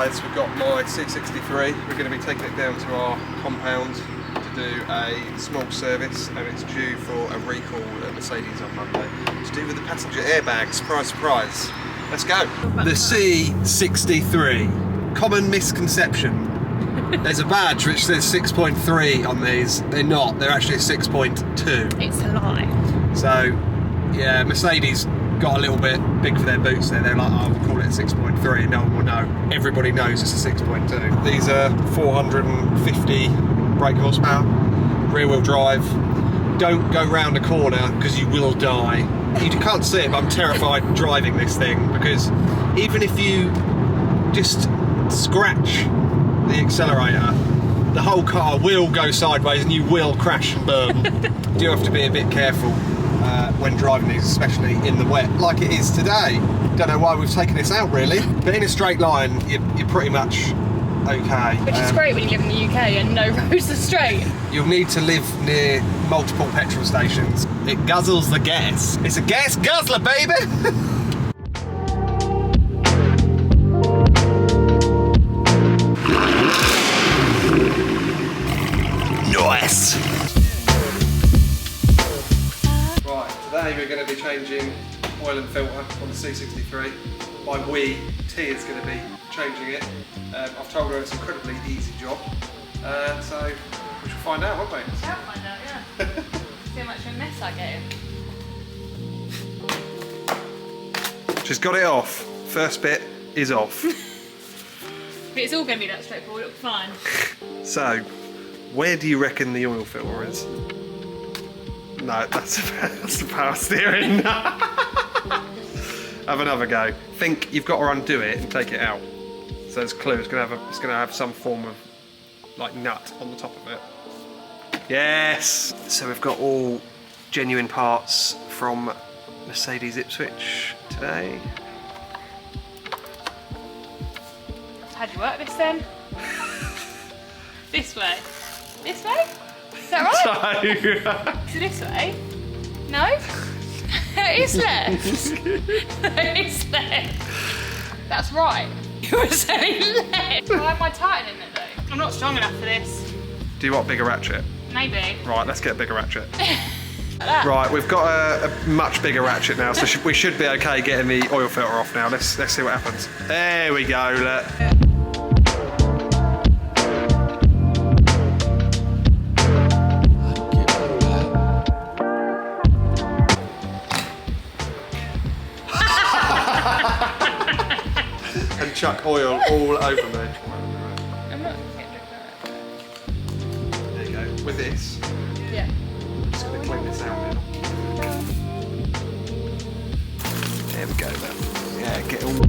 guys, we've got my C63. We're going to be taking it down to our compound to do a small service, and it's due for a recall at Mercedes on Monday. To do with the passenger airbag. Surprise, surprise. Let's go. The C63. Common misconception. There's a badge which says 6.3 on these. They're not. They're actually 6.2. It's a lie. So, yeah, Mercedes got a little bit big for their boots there. They're like, oh, we'll call it a 6.3 and no one will know. Everybody knows it's a 6.2. These are 450 brake horsepower, rear wheel drive. Don't go round a corner because you will die. You can't see it, but I'm terrified driving this thing because even if you just scratch the accelerator, the whole car will go sideways and you will crash and burn. You do have to be a bit careful when driving these, especially in the wet, like it is today. Don't know why we've taken this out really, but in a straight line, you're pretty much okay. Which is great when you live in the UK and no roads are straight. You'll need to live near multiple petrol stations. It guzzles the gas. It's a gas guzzler, baby! Nice! Right, today we're going to be changing oil and filter on the C63. By we, T is going to be changing it. I've told her it's an incredibly easy job, so we shall find out, won't we? We shall find out, yeah. See how much of a mess I get in. She's got it off. First bit is off. But it's all going to be that straightforward, it'll be fine. So, where do you reckon the oil filter is? No, that's the power steering. Have another go. Think you've got to undo it and take it out. So it's clear. It's gonna have some form of like nut on the top of it. Yes. So we've got all genuine parts from Mercedes Ipswich today. How do you work this then? This way. This way? Is that right? So, Is it this way? No? It's left. It's left. That's right. You were saying left. Why am I tightening it though? I'm not strong enough for this. do you want a bigger ratchet? Maybe. Right, let's get a bigger ratchet. Like Right, we've got a much bigger ratchet now, so we should be okay getting the oil filter off now. Let's see what happens. There we go, look. And chuck oil all over me. I'm not getting There you go. With this, Yeah. I'm just going to clean this out now. There we go then. Yeah, get all...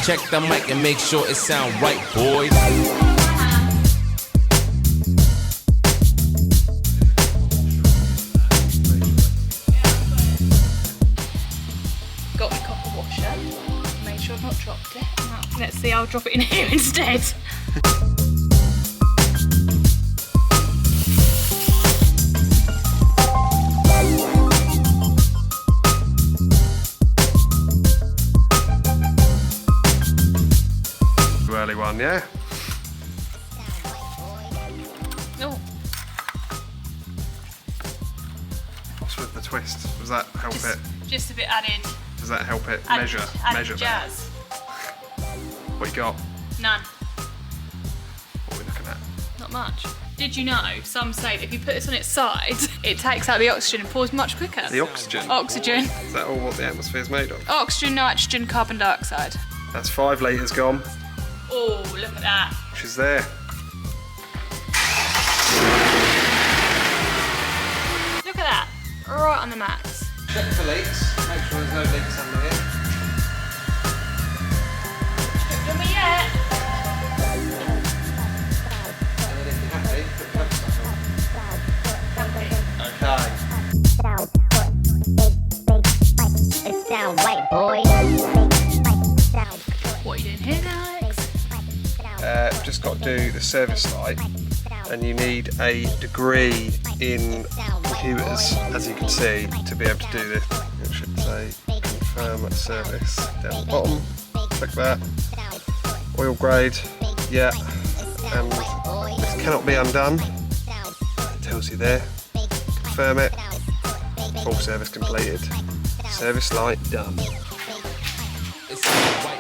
Check the mic and make sure it sound right, boys. Got my copper washer. Made sure I've not dropped it. Let's see, I'll drop it in here instead. Early one, yeah? Oh, What's with the twist? Does that help it? just a bit added. Does that help it added measure that? jazz. What you got? None. What are we looking at? Not much. Did you know, some say that if you put this on its side, it takes out the oxygen and pours much quicker? The oxygen? Oxygen. Is that all what the atmosphere is made of? Oxygen, nitrogen, carbon dioxide. That's 5 litres gone. Oh, look at that. She's there. Look at that. Right on the max. Check for leaks. Make sure there's no leaks under here. Stripped on me yet. sound right, boy. What are you doing here, Alex? Just got to do the service light, and you need a degree in computers, as you can see, to be able to do this. It should say confirm service down the bottom. Click that. Oil grade, yeah, and this cannot be undone. It tells you there. Confirm it. Full service completed. Service light done. It's white